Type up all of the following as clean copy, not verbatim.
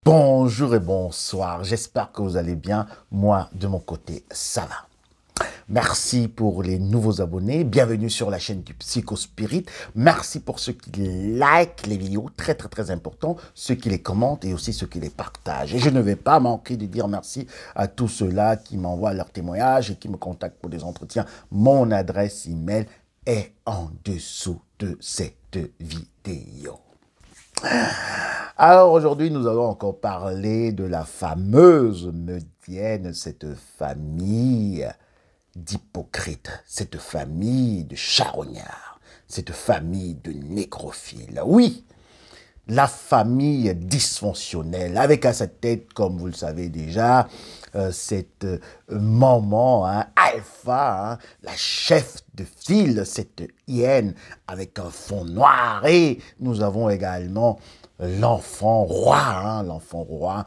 Bonjour et bonsoir, j'espère que vous allez bien. Moi, de mon côté, ça va. Merci pour les nouveaux abonnés, bienvenue sur la chaîne du Psychospirit. Merci pour ceux qui like les vidéos, très important, ceux qui les commentent et aussi ceux qui les partagent. Et je ne vais pas manquer de dire merci à tous ceux-là qui m'envoient leurs témoignages et qui me contactent pour des entretiens. Mon adresse email est en dessous de cette vidéo. Alors aujourd'hui, nous allons encore parler de la fameuse Medienne, cette famille d'hypocrites, cette famille de charognards, cette famille de nécrophiles. Oui, la famille dysfonctionnelle, avec à sa tête, comme vous le savez déjà, cette maman, alpha, la chef de file, cette hyène avec un fond noir. Et nous avons également l'enfant roi,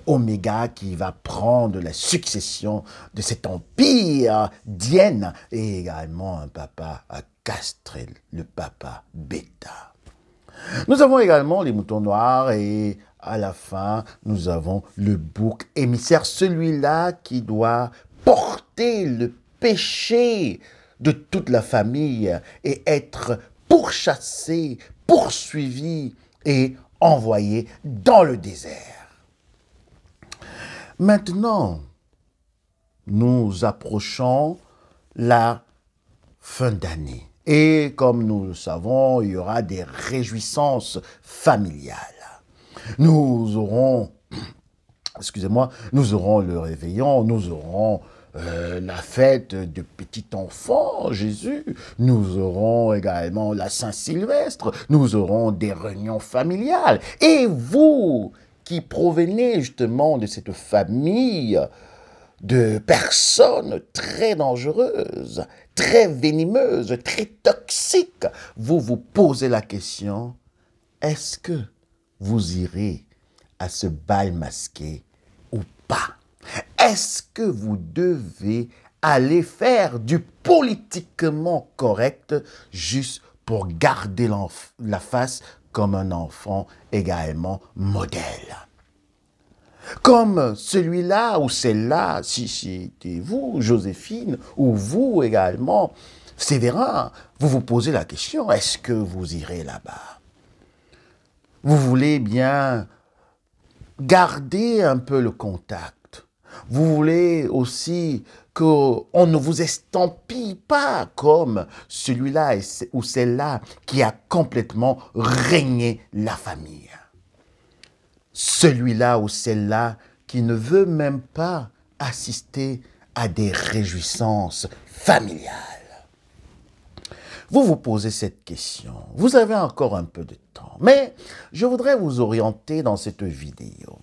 Oméga, qui va prendre la succession de cet empire d'hyène, et également un papa à castrer, le papa bêta. Nous avons également les moutons noirs et à la fin, nous avons le bouc émissaire, celui-là qui doit porter le péché de toute la famille et être pourchassé, poursuivi et envoyé dans le désert. Maintenant, nous approchons la fin d'année. Et comme nous le savons, il y aura des réjouissances familiales. Nous aurons, nous aurons le réveillon, nous aurons la fête de petit enfant, Jésus. Nous aurons également la Saint-Sylvestre. Nous aurons des réunions familiales. Et vous, qui provenez justement de cette famille de personnes très dangereuses, très venimeuses, très toxiques, vous vous posez la question, est-ce que vous irez à ce bal masqué ou pas? Est-ce que vous devez aller faire du politiquement correct juste pour garder la face comme un enfant également modèle? Comme celui-là ou celle-là, si c'était vous, Joséphine, ou vous également, Séverin, vous vous posez la question, est-ce que vous irez là-bas? Vous voulez bien garder un peu le contact. Vous voulez aussi qu'on ne vous estampille pas comme celui-là ou celle-là qui a complètement régné la famille. Celui-là ou celle-là qui ne veut même pas assister à des réjouissances familiales. Vous vous posez cette question. Vous avez encore un peu de temps. Mais je voudrais vous orienter dans cette vidéo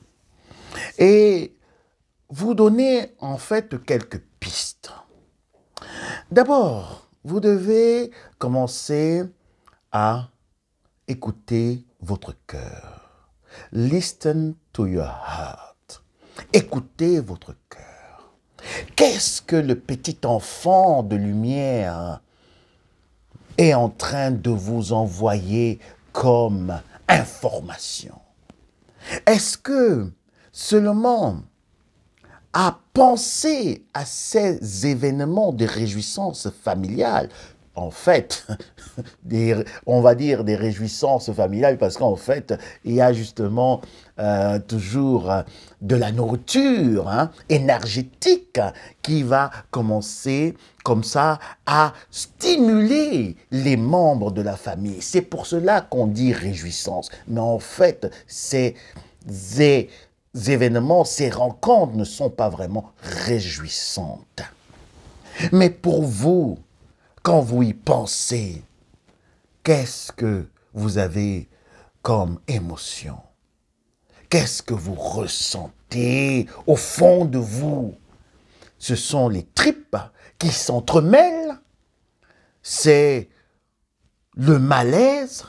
et vous donner en fait quelques pistes. D'abord, vous devez commencer à écouter votre cœur. Listen to your heart. Écoutez votre cœur. Qu'est-ce que le petit enfant de lumière est en train de vous envoyer comme information? Est-ce que seulement à penser à ces événements de réjouissance familiale, en fait, on va dire des réjouissances familiales parce qu'en fait, il y a justement toujours de la nourriture énergétique qui va commencer comme ça à stimuler les membres de la famille. C'est pour cela qu'on dit réjouissance. Mais en fait, ces événements, ces rencontres ne sont pas vraiment réjouissantes. Mais pour vous, quand vous y pensez, qu'est-ce que vous avez comme émotion? Qu'est-ce que vous ressentez au fond de vous? Ce sont les tripes qui s'entremêlent, c'est le malaise,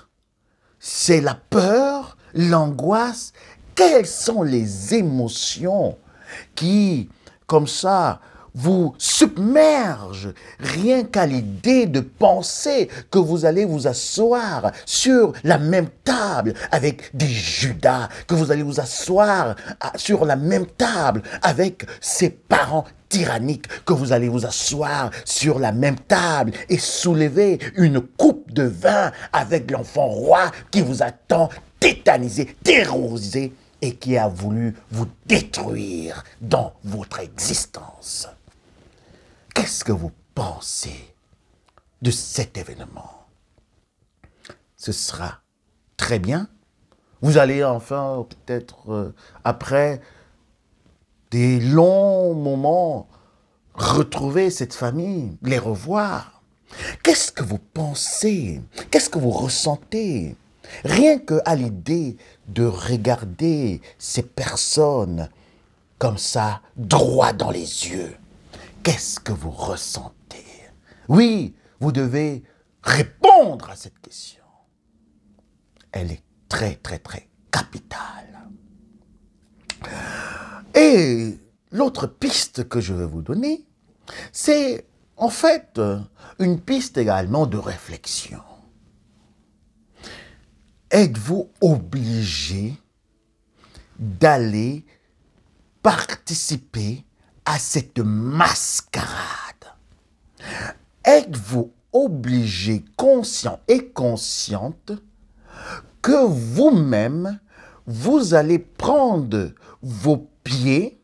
c'est la peur, l'angoisse. Quelles sont les émotions qui, comme ça, vous submerge rien qu'à l'idée de penser que vous allez vous asseoir sur la même table avec des Judas, que vous allez vous asseoir sur la même table avec ses parents tyranniques, que vous allez vous asseoir sur la même table et soulever une coupe de vin avec l'enfant roi qui vous attend tétanisé, terrorisé et qui a voulu vous détruire dans votre existence. Qu'est-ce que vous pensez de cet événement? Ce sera très bien. Vous allez enfin, peut-être après des longs moments, retrouver cette famille, les revoir. Qu'est-ce que vous pensez? Qu'est-ce que vous ressentez? Rien qu'à l'idée de regarder ces personnes comme ça, droit dans les yeux, qu'est-ce que vous ressentez? Oui, vous devez répondre à cette question. Elle est très, très, très capitale. Et l'autre piste que je vais vous donner, c'est en fait une piste également de réflexion. Êtes-vous obligé d'aller participer à cette mascarade? Êtes-vous obligé, conscient et consciente, que vous-même, vous allez prendre vos pieds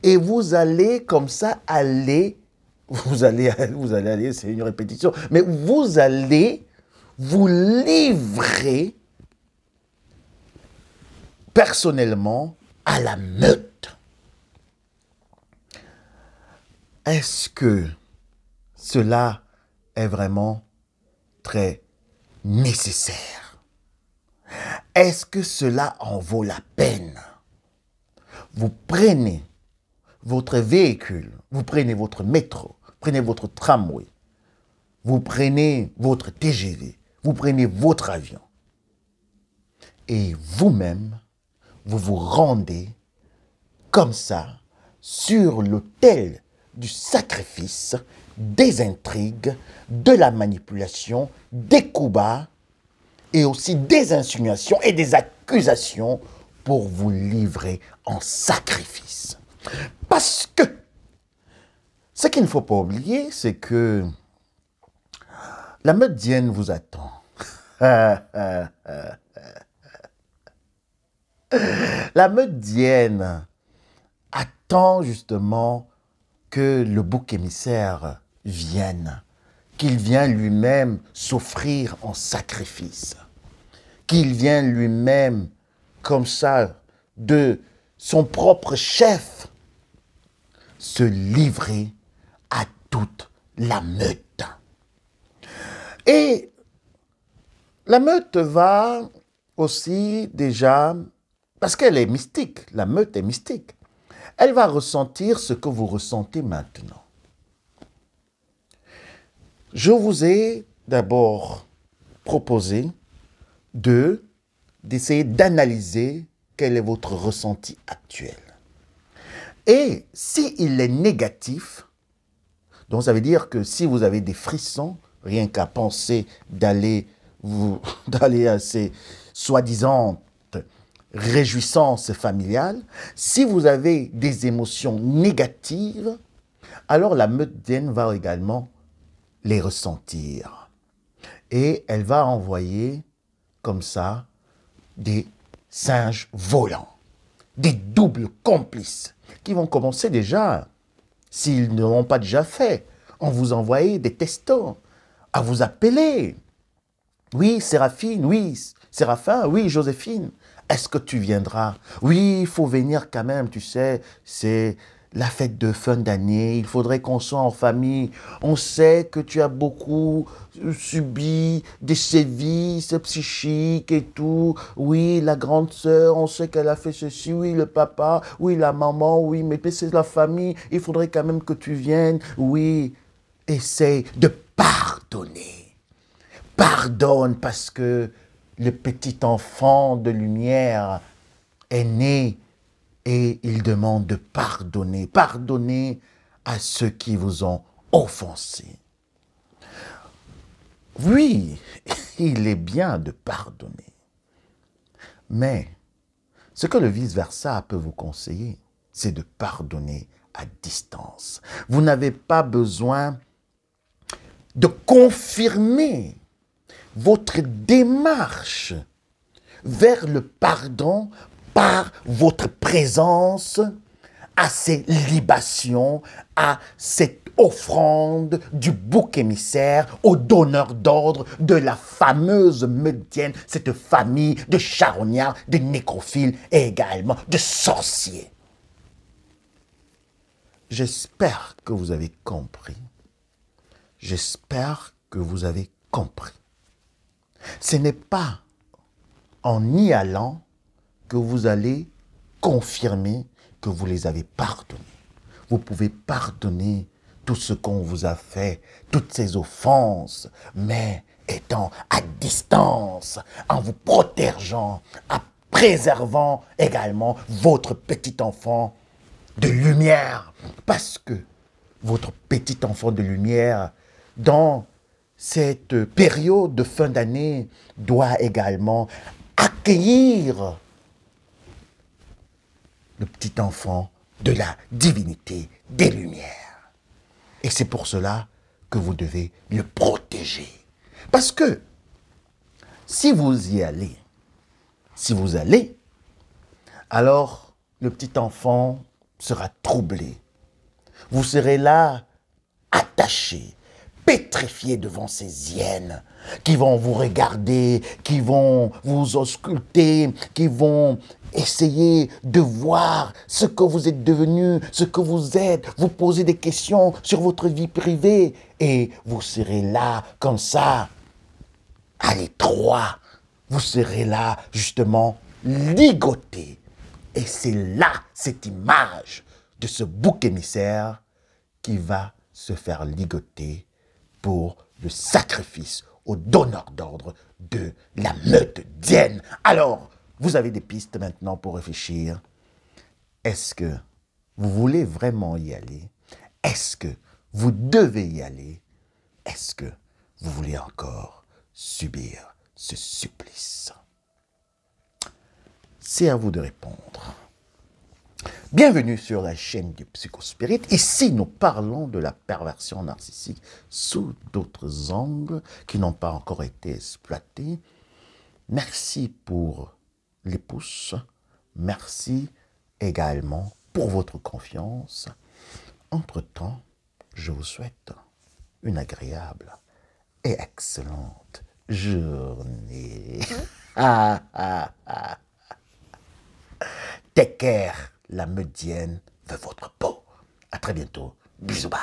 et vous allez comme ça aller, vous allez aller, c'est une répétition, mais vous allez vous livrer personnellement à la meute. Est-ce que cela est vraiment très nécessaire? Est-ce que cela en vaut la peine? Vous prenez votre véhicule, vous prenez votre métro, prenez votre tramway, vous prenez votre TGV, vous prenez votre avion et vous-même, vous vous rendez comme ça sur l'autel du sacrifice, des intrigues, de la manipulation, des coups bas et aussi des insinuations et des accusations pour vous livrer en sacrifice. Parce que ce qu'il ne faut pas oublier, c'est que la meute dienne vous attend. La meute dienne attend justement que le bouc émissaire vienne, qu'il vienne lui-même s'offrir en sacrifice, qu'il vienne lui-même, comme ça, de son propre chef, se livrer à toute la meute. Et la meute va aussi déjà, parce qu'elle est mystique, la meute est mystique, elle va ressentir ce que vous ressentez maintenant. Je vous ai d'abord proposé d'essayer d'analyser quel est votre ressenti actuel. Et s'il est négatif, donc ça veut dire que si vous avez des frissons, rien qu'à penser d'aller à ces soi-disant réjouissances familiales, si vous avez des émotions négatives, alors la meute dienne va également les ressentir. Et elle va envoyer comme ça des singes volants, des doubles complices qui vont commencer déjà, s'ils ne l'ont pas déjà fait, en vous envoyer des textos, à vous appeler. Oui, Séraphine, oui, Séraphin, oui, Joséphine, est-ce que tu viendras? Oui, il faut venir quand même, tu sais, c'est la fête de fin d'année, il faudrait qu'on soit en famille. On sait que tu as beaucoup subi des sévices psychiques et tout. Oui, la grande sœur, on sait qu'elle a fait ceci. Oui, le papa, oui, la maman, oui, mais c'est la famille, il faudrait quand même que tu viennes. Oui, essaye de pardonner. Pardonne parce que le petit enfant de lumière est né et il demande de pardonner. Pardonner à ceux qui vous ont offensé. Oui, il est bien de pardonner. Mais ce que le vice-versa peut vous conseiller, c'est de pardonner à distance. Vous n'avez pas besoin de confirmer votre démarche vers le pardon par votre présence à ces libations, à cette offrande du bouc émissaire au donneur d'ordre de la fameuse Médienne, cette famille de charognards, de nécrophiles et également de sorciers. J'espère que vous avez compris. J'espère que vous avez compris. Ce n'est pas en y allant que vous allez confirmer que vous les avez pardonnés. Vous pouvez pardonner tout ce qu'on vous a fait, toutes ces offenses, mais étant à distance, en vous protégeant, en préservant également votre petit enfant de lumière. Parce que votre petit enfant de lumière, dans cette période de fin d'année, doit également accueillir le petit enfant de la divinité des Lumières. Et c'est pour cela que vous devez le protéger. Parce que si vous y allez, alors le petit enfant sera troublé. Vous serez là, attaché, pétrifié devant ces hyènes qui vont vous regarder, qui vont vous ausculter, qui vont essayer de voir ce que vous êtes devenu, ce que vous êtes, vous poser des questions sur votre vie privée et vous serez là comme ça, à l'étroit. Vous serez là justement ligoté. Et c'est là cette image de ce bouc émissaire qui va se faire ligoter pour le sacrifice au donneur d'ordre de la meute dienne. Alors, vous avez des pistes maintenant pour réfléchir. Est-ce que vous voulez vraiment y aller? Est-ce que vous devez y aller? Est-ce que vous voulez encore subir ce supplice? C'est à vous de répondre. Bienvenue sur la chaîne du Psychospirit. Ici, nous parlons de la perversion narcissique sous d'autres angles qui n'ont pas encore été exploités. Merci pour les pouces. Merci également pour votre confiance. Entre-temps, je vous souhaite une agréable et excellente journée. Take care, la Médienne veut votre peau. À très bientôt. Bisous, bye.